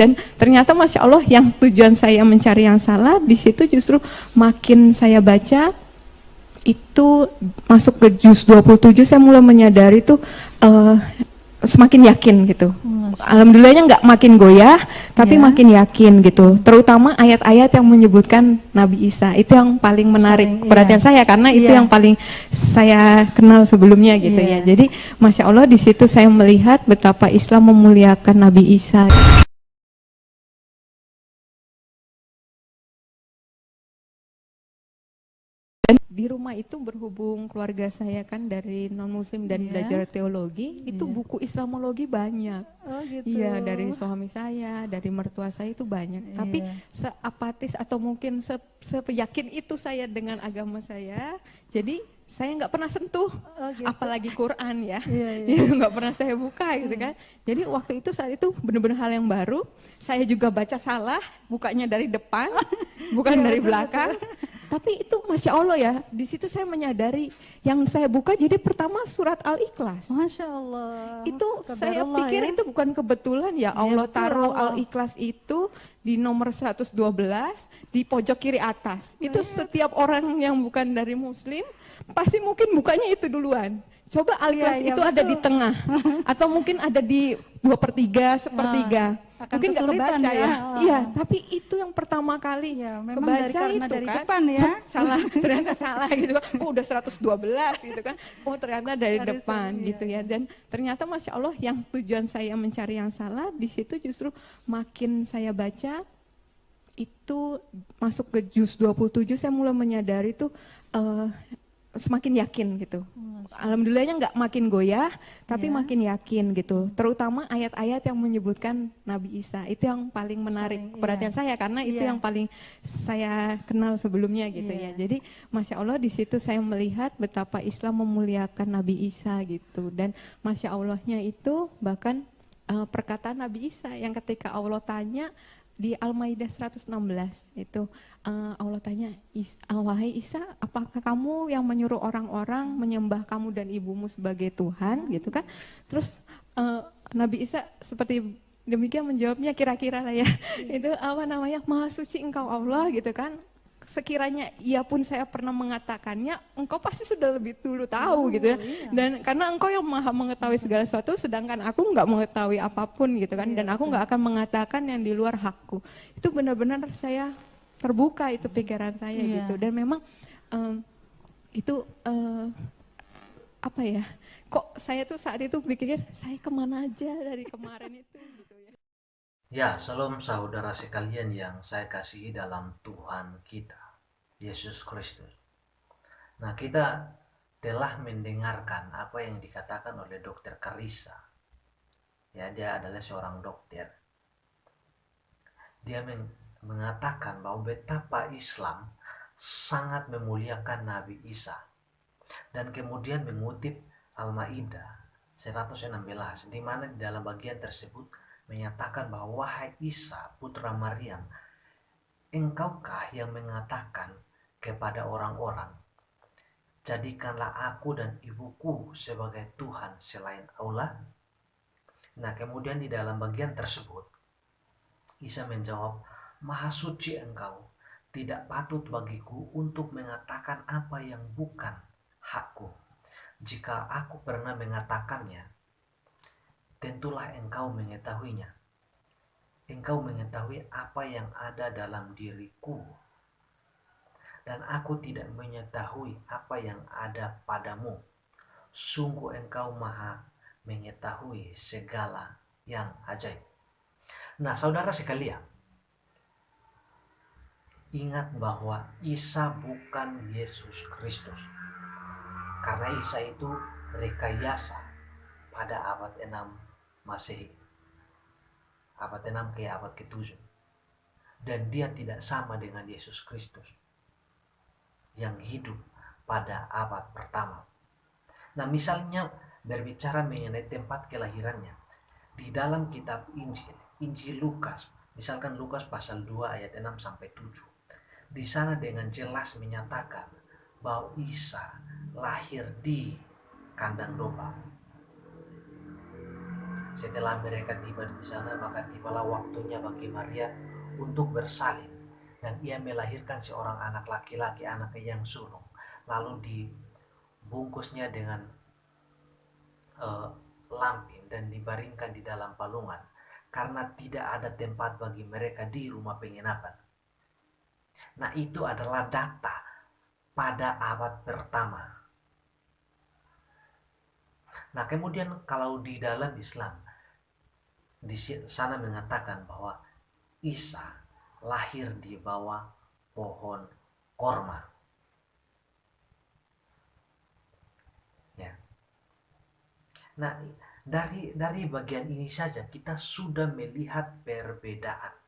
Dan ternyata Masya Allah yang tujuan saya mencari yang salah, di situ justru makin saya baca, itu masuk ke juz 27, saya mulai menyadari tuh semakin yakin gitu. Alhamdulillahnya nggak makin goyah, tapi makin yakin gitu. Terutama ayat-ayat yang menyebutkan Nabi Isa, itu yang paling menarik perhatian saya, karena itu yang paling saya kenal sebelumnya gitu ya. Jadi Masya Allah di situ saya melihat betapa Islam memuliakan Nabi Isa. Di rumah itu berhubung keluarga saya kan dari non muslim dan belajar teologi, itu buku Islamologi banyak. Oh gitu. Iya, dari suami saya, dari mertua saya itu banyak. Tapi seapatis atau mungkin seyakin itu saya dengan agama saya, jadi saya nggak pernah sentuh, apalagi Quran ya, nggak pernah saya buka gitu kan. Jadi waktu itu saat itu benar-benar hal yang baru. Saya juga baca salah, bukanya dari depan, bukan dari belakang. Tapi itu Masya Allah ya, di situ saya menyadari yang saya buka jadi pertama surat Al-Ikhlas. Masya Allah. Itu saya pikir itu bukan kebetulan ya, Allah taruh Al-Ikhlas itu di nomor 112 di pojok kiri atas. Itu setiap orang yang bukan dari muslim pasti mungkin bukanya itu duluan. Coba Al-Ikhlas itu ada di tengah atau mungkin ada di 2/3, 1/3. Mungkin nggak kebaca ya. Iya, tapi itu yang pertama kali kebaca itu dari kan. depan ya. Salah, ternyata salah gitu kan. Oh udah 112 gitu kan. Oh ternyata dari depan gitu ya. Dan ternyata Masya Allah yang tujuan saya mencari yang salah, di situ justru makin saya baca, itu masuk ke juz 27, saya mulai menyadari tuh semakin yakin gitu. Alhamdulillahnya nggak makin goyah, tapi makin yakin gitu. Terutama ayat-ayat yang menyebutkan Nabi Isa, itu yang paling menarik perhatian saya, karena itu yang paling saya kenal sebelumnya gitu ya. Jadi Masya Allah di situ saya melihat betapa Islam memuliakan Nabi Isa gitu. Dan Masya Allahnya itu bahkan perkataan Nabi Isa yang ketika Allah tanya di Al-Maidah 116 itu Allah tanya, wahai Isa, apakah kamu yang menyuruh orang-orang menyembah kamu dan ibumu sebagai Tuhan gitu kan? Terus Nabi Isa seperti demikian menjawabnya kira-kira lah ya. Itu apa namanya, maha suci engkau Allah gitu kan. Sekiranya ia pun saya pernah mengatakannya, engkau pasti sudah lebih dulu tahu gitu ya. Dan karena engkau yang maha mengetahui segala sesuatu, sedangkan aku nggak mengetahui apapun gitu kan. Dan aku nggak akan mengatakan yang di luar hakku. Itu benar-benar saya terbuka itu pikiran saya gitu. Dan memang itu apa ya, kok saya tuh saat itu pikir saya kemana aja dari kemarin itu gitu ya. Ya, salam saudara sekalian yang saya kasihi dalam Tuhan kita, Yesus Kristus. Nah, kita telah mendengarkan apa yang dikatakan oleh Dr. Karissa. Ya, dia adalah seorang dokter. Dia mengatakan bahwa betapa Islam sangat memuliakan Nabi Isa. Dan kemudian mengutip Al-Maidah 116, di mana di dalam bagian tersebut menyatakan bahwa wahai Isa putra Maryam, engkaukah yang mengatakan kepada orang-orang, jadikanlah aku dan ibuku sebagai Tuhan selain Allah? Nah, kemudian di dalam bagian tersebut Isa menjawab, maha suci engkau, tidak patut bagiku untuk mengatakan apa yang bukan hakku. Jika aku pernah mengatakannya, tentulah engkau mengetahuinya. Engkau mengetahui apa yang ada dalam diriku, dan aku tidak mengetahui apa yang ada padamu. Sungguh engkau maha mengetahui segala yang ajaib. Nah, saudara sekalian, ingat bahwa Isa bukan Yesus Kristus. Karena Isa itu rekayasa pada abad 6 Masehi. Abad 6 ke abad ke-7. Dan dia tidak sama dengan Yesus Kristus yang hidup pada abad pertama. Nah, misalnya berbicara mengenai tempat kelahirannya, di dalam kitab Injil Lukas, misalkan Lukas pasal 2 ayat 6 sampai 7. Di sana dengan jelas menyatakan bahwa Isa lahir di kandang domba. Setelah mereka tiba di sana, maka tibalah waktunya bagi Maria untuk bersalin, dan ia melahirkan seorang anak laki-laki, anaknya yang sulung. Lalu dibungkusnya dengan lampin dan dibaringkan di dalam palungan, karena tidak ada tempat bagi mereka di rumah penginapan. Nah, itu adalah data pada abad pertama. Nah, kemudian kalau di dalam Islam, di sana mengatakan bahwa Isa lahir di bawah pohon korma. Ya. Nah, dari bagian ini saja kita sudah melihat perbedaan.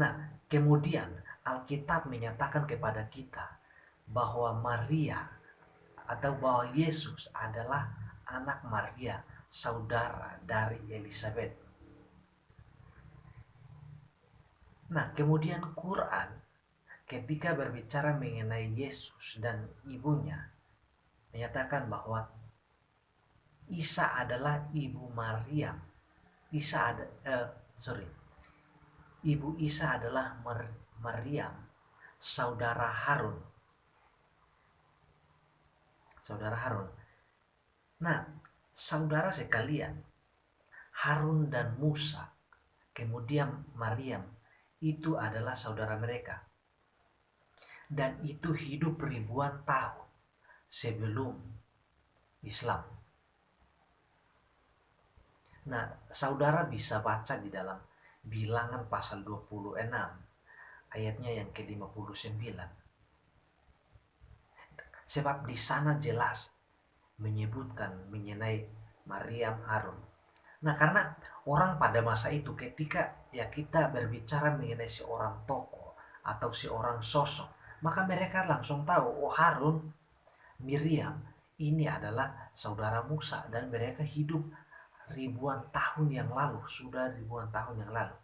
Nah, kemudian Alkitab menyatakan kepada kita bahwa Maria atau bahwa Yesus adalah anak Maria, saudara dari Elizabeth. Nah, kemudian Quran ketika berbicara mengenai Yesus dan ibunya menyatakan bahwa Isa adalah ibu Maryam. Ibu Isa adalah Maryam, saudara Harun. Saudara Harun. Nah, saudara sekalian, Harun dan Musa, kemudian Maryam, itu adalah saudara mereka. Dan itu hidup ribuan tahun sebelum Islam. Nah, saudara bisa baca di dalam Bilangan pasal 26 ayatnya yang ke-59. Sebab di sana jelas menyebutkan mengenai Maryam, Harun. Nah, karena orang pada masa itu ketika ya kita berbicara mengenai seorang tokoh atau seorang sosok, maka mereka langsung tahu, oh Harun, Miriam ini adalah saudara Musa, dan mereka hidup ribuan tahun yang lalu, sudah ribuan tahun yang lalu.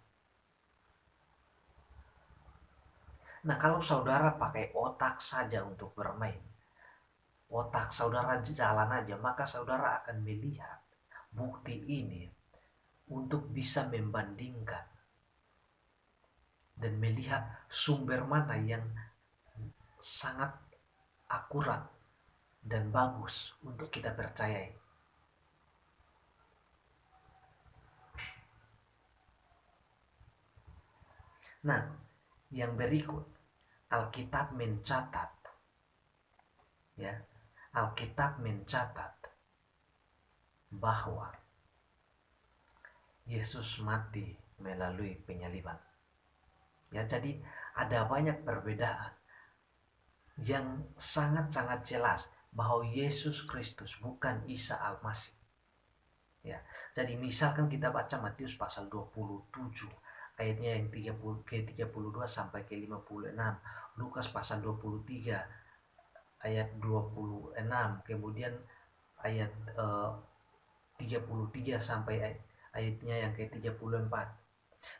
Nah, kalau saudara pakai otak saja untuk bermain, otak saudara jalan aja, maka saudara akan melihat bukti ini untuk bisa membandingkan dan melihat sumber mana yang sangat akurat dan bagus untuk kita percayai. Nah, yang berikut, Alkitab mencatat, ya, Alkitab mencatat bahwa Yesus mati melalui penyaliban. Ya, jadi ada banyak perbedaan yang sangat-sangat jelas bahwa Yesus Kristus bukan Isa Al-Masih. Ya, jadi misalkan kita baca Matius pasal 27 ayatnya yang 32 sampai ke 56, Lukas pasal 23 ayat 26, kemudian ayat 33 sampai ayatnya yang ke-34,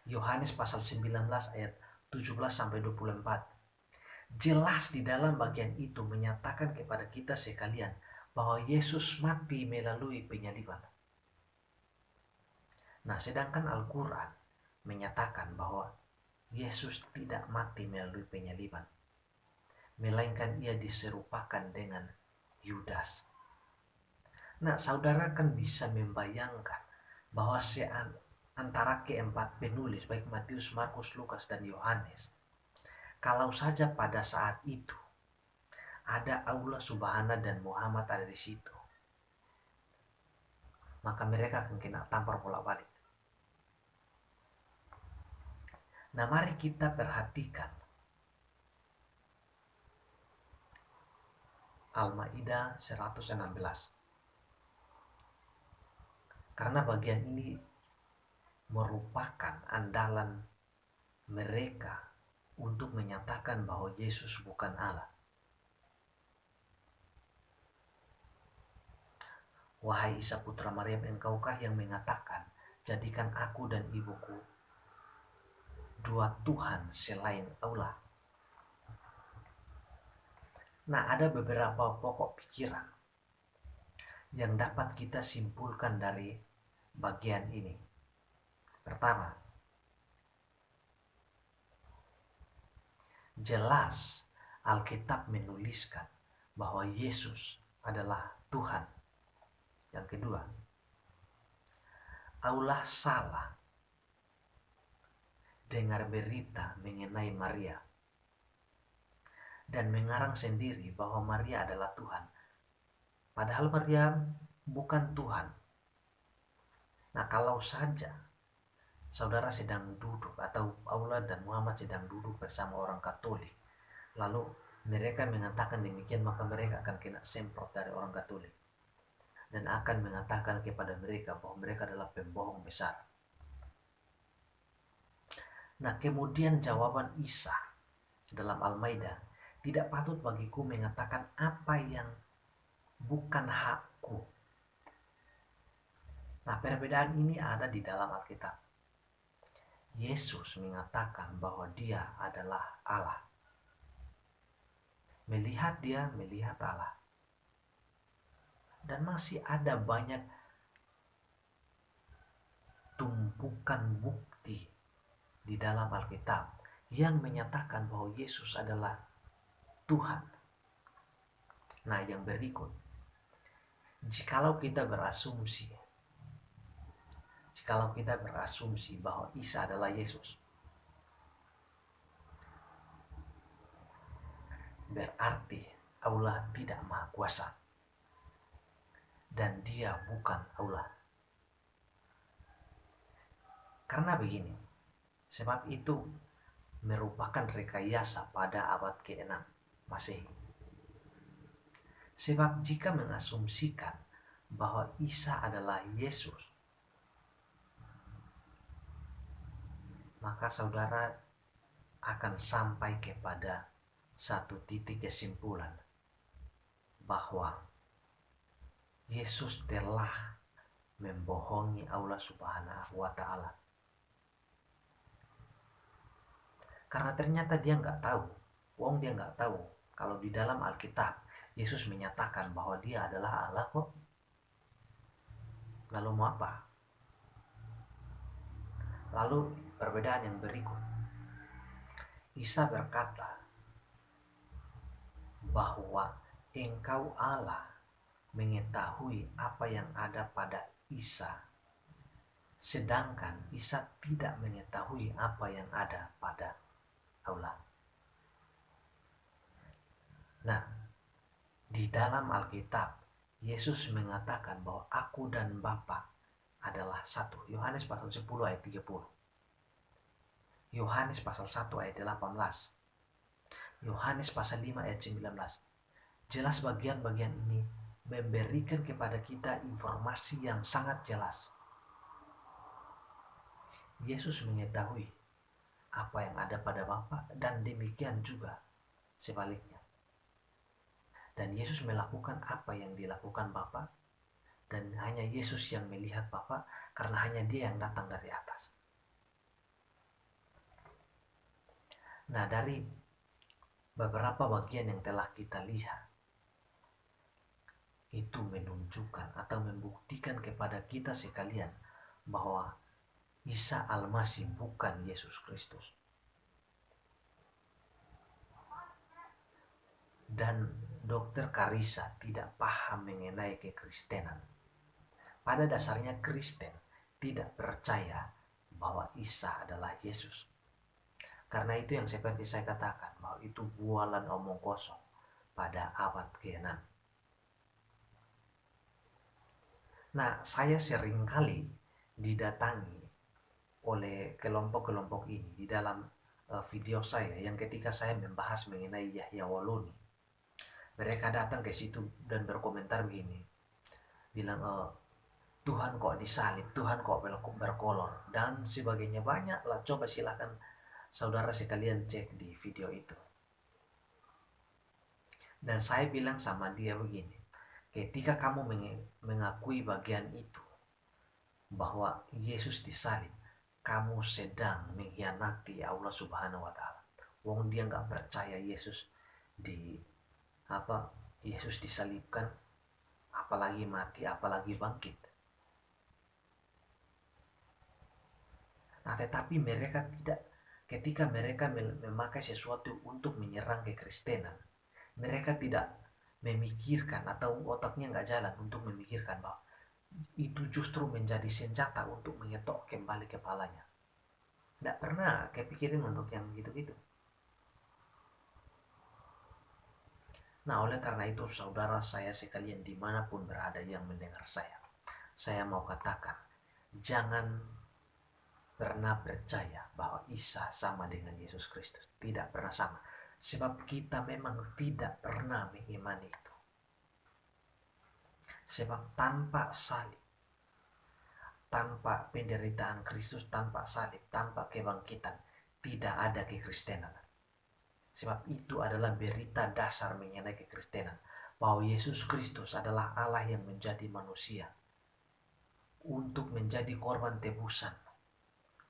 Yohanes pasal 19 ayat 17 sampai 24. Jelas di dalam bagian itu menyatakan kepada kita sekalian bahwa Yesus mati melalui penyaliban. Nah, sedangkan Al-Quran menyatakan bahwa Yesus tidak mati melalui penyaliban, melainkan ia diserupakan dengan Yudas. Nah, saudara kan bisa membayangkan bahwa antara keempat penulis, baik Matius, Markus, Lukas, dan Yohanes, kalau saja pada saat itu ada Allah Subhana dan Muhammad ada di situ, maka mereka akan kena tampar bolak-balik. Nah, mari kita perhatikan Al-Maidah 116. Karena bagian ini merupakan andalan mereka untuk menyatakan bahwa Yesus bukan Allah. Wahai Isa putra Maryam, engkaukah yang mengatakan, jadikan aku dan ibuku dua Tuhan selain Allah? Nah, ada beberapa pokok pikiran yang dapat kita simpulkan dari bagian ini. Pertama, jelas Alkitab menuliskan bahwa Yesus adalah Tuhan. Yang kedua, Allah salah dengar berita mengenai Maria dan mengarang sendiri bahwa Maria adalah Tuhan. Padahal Maria bukan Tuhan. Nah, kalau saja saudara sedang duduk atau Allah dan Muhammad sedang duduk bersama orang Katolik, lalu mereka mengatakan demikian, maka mereka akan kena semprot dari orang Katolik dan akan mengatakan kepada mereka bahwa mereka adalah pembohong besar. Nah, kemudian jawaban Isa dalam Al-Maidah, tidak patut bagiku mengatakan apa yang bukan hakku. Nah, perbedaan ini ada di dalam Alkitab. Yesus mengatakan bahwa dia adalah Allah. Melihat dia, melihat Allah. Dan masih ada banyak tumpukan bukti di dalam Alkitab yang menyatakan bahwa Yesus adalah Tuhan. Nah, yang berikut, jikalau kita berasumsi bahwa Isa adalah Yesus, berarti Allah tidak maha kuasa dan dia bukan Allah. Karena begini, sebab itu merupakan rekayasa pada abad ke-6 Masehi. Sebab jika mengasumsikan bahwa Isa adalah Yesus, maka saudara akan sampai kepada satu titik kesimpulan bahwa Yesus telah membohongi Allah Subhanahu wa Ta'ala. Karena ternyata dia nggak tahu, dia nggak tahu kalau di dalam Alkitab Yesus menyatakan bahwa dia adalah Allah kok. Lalu mau apa? Lalu perbedaan yang berikut, Isa berkata bahwa engkau Allah mengetahui apa yang ada pada Isa, sedangkan Isa tidak mengetahui apa yang ada pada Allah. Nah, di dalam Alkitab Yesus mengatakan bahwa aku dan Bapa adalah satu. Yohanes pasal 10 ayat 30. Yohanes pasal 1 ayat 18. Yohanes pasal 5 ayat 19. Jelas bagian-bagian ini memberikan kepada kita informasi yang sangat jelas. Yesus mengetahui apa yang ada pada Bapa dan demikian juga sebaliknya. Dan Yesus melakukan apa yang dilakukan Bapa, dan hanya Yesus yang melihat Bapa karena hanya dia yang datang dari atas. Nah, dari beberapa bagian yang telah kita lihat, itu menunjukkan atau membuktikan kepada kita sekalian bahwa Isa Al-Masih bukan Yesus Kristus. Dan Dr. Karissa tidak paham mengenai kekristenan. Pada dasarnya Kristen tidak percaya bahwa Isa adalah Yesus. Karena itu yang seperti saya katakan, bahwa itu bualan omong kosong pada abad ke-6. Nah, saya seringkali didatangi oleh kelompok-kelompok ini di dalam video saya yang ketika saya membahas mengenai Yahya Waluni. Mereka datang ke situ dan berkomentar begini, bilang Tuhan kok disalib, Tuhan kok berkolor dan sebagainya, banyak lah. Coba silakan saudara sekalian cek di video itu. Dan saya bilang sama dia begini, ketika kamu mengakui bagian itu bahwa Yesus disalib, kamu sedang mengkhianati Allah Subhanahu wa Ta'ala. Wong dia nggak percaya Yesus disalibkan, apalagi mati, apalagi bangkit. Nah, tetapi mereka tidak, ketika mereka memakai sesuatu untuk menyerang kekristenan, mereka tidak memikirkan atau otaknya nggak jalan untuk memikirkan bahwa itu justru menjadi senjata untuk mengetok kembali kepalanya. Nggak pernah kepikirin untuk yang gitu-gitu. Nah, oleh karena itu saudara saya sekalian dimanapun berada yang mendengar saya mau katakan, jangan pernah percaya bahwa Isa sama dengan Yesus Kristus. Tidak pernah sama. Sebab kita memang tidak pernah mengimani itu. Sebab tanpa salib, tanpa penderitaan Kristus, tanpa salib, tanpa kebangkitan, tidak ada kekristenan. Sebab itu adalah berita dasar mengenai kekristenan, bahwa Yesus Kristus adalah Allah yang menjadi manusia untuk menjadi korban tebusan,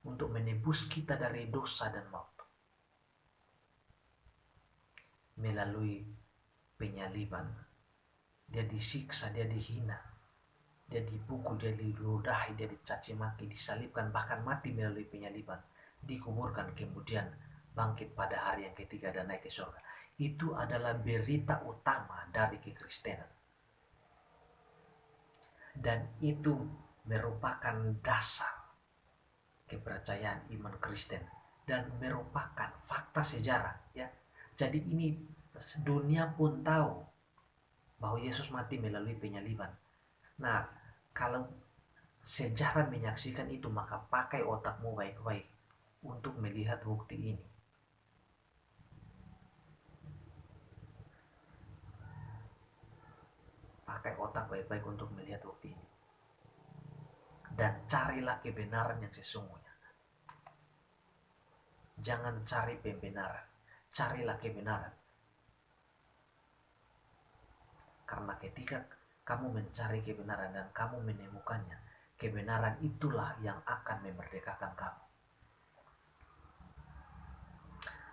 untuk menebus kita dari dosa dan maut. Melalui penyaliban, dia disiksa, dia dihina, dia dipukul, dia diludahi, dia dicaci maki, disalibkan, bahkan mati melalui penyaliban, dikuburkan, kemudian bangkit pada hari yang ketiga dan naik ke surga. Itu adalah berita utama dari kekristenan. Dan itu merupakan dasar kepercayaan iman Kristen dan merupakan fakta sejarah, ya. Jadi ini dunia pun tahu bahwa Yesus mati melalui penyaliban. Nah, kalau sejarah menyaksikan itu, maka pakai otakmu baik-baik untuk melihat bukti ini. Pakai otak baik-baik untuk melihat bukti ini. Dan carilah kebenaran yang sesungguhnya. Jangan cari pembenaran, carilah kebenaran. Karena ketika kamu mencari kebenaran dan kamu menemukannya, kebenaran itulah yang akan memerdekakan kamu.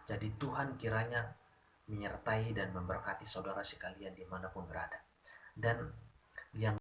Jadi Tuhan kiranya menyertai dan memberkati saudara sekalian dimanapun berada. Dan yang